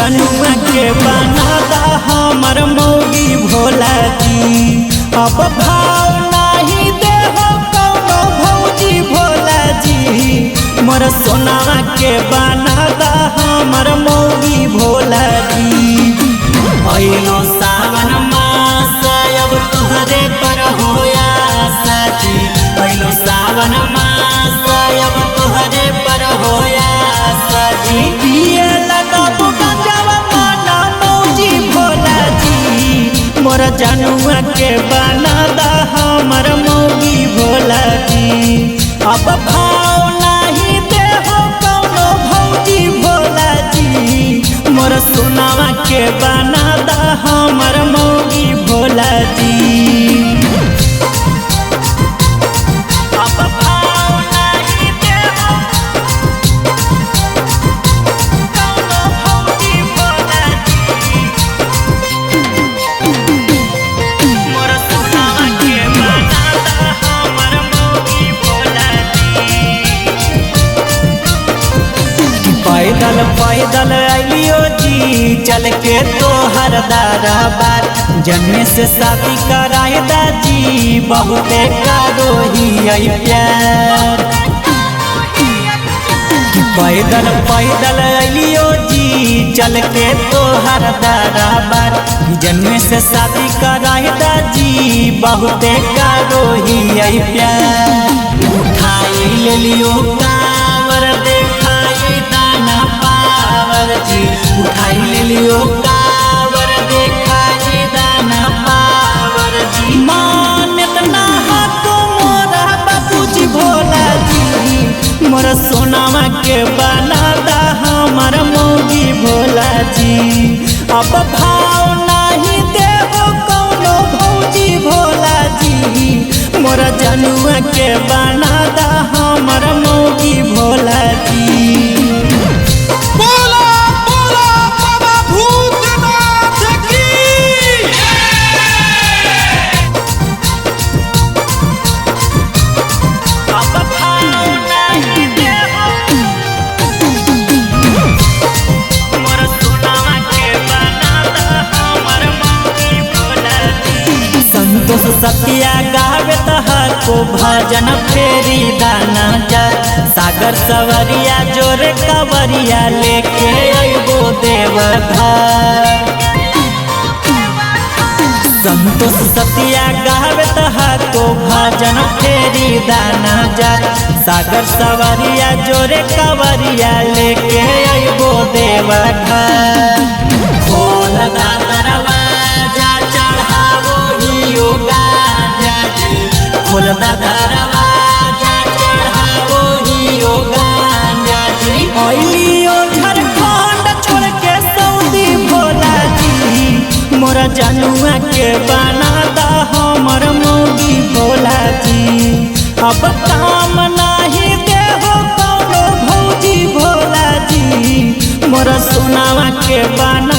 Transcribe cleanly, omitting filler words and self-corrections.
जनुआ के बनादा हमर मौगी भोला जी। अब भाव नहीं दे हो कौनो भौजी भोला जी। मोर सोनावा के बनादा हमर मौगी भोला जी। अइलो सावन मास अब तुहरे पर होया साजी। अइलो सावन मास अब तुहरे पर होया साजी। पिए लगाबो गंजावा माना मौजी भोला जी। मोर जनुआ के बनादा हमर मौगी भोला जी। अब भाव नहीं दे हो कौनो भौजी भोला जी। मोर सोनावा के बनादा हमर मौगी भोला जी। अब भाव नहीं दे हो कौनो भौजी भोला जी। मोर सोनावा के बनादा हमर मौगी भोला जी। पैदल पैदल अलियो जी चल के तोहर दरबार। जन्मे से शादी कराए दाजी बहुते करोही प्यार। पैदल पैदल अलियो जी चल के तोहर दरबार। जन्मे से शादी कराए दाजी बहुते करोही प्यार। उठाई ले लियो कावर देखाई दाना पावर जी। उठाई ले लियो कावर देखाई दाना पावर जी। मानत ना हाथों मोरा बाबूजी भोला जी। मोर सोनावा के बनादा हमर मौगी भोला जी। अब भाव नहीं दे हो कौनो भौजी भोला जी। मोर जनुआ के बनादा हमर मौगी भोला जी। संतोष सतिया गावे तहको भजन फेरी दाना जा। सागर सवरिया जोरे कवरिया लेके अइबो देवघर। संतोष सतिया गावे तहको भजन फेरी दाना जा। सागर सवरिया जोरे कवरिया लेके अइबो देवघर। खोल दा दरवाजा चढ़ावो हियो गांजा जी। खोल दा दरवाजा चढ़ावो हियो गांजा जी। अइलियो झारखंड छोड़ के सऊदी भोला जी। मोर जनुआ के बनादा हमर मौगी भोला जी। अब काम नहीं दे हो कौनो भौजी भोला जी। मोर सोनावा के बना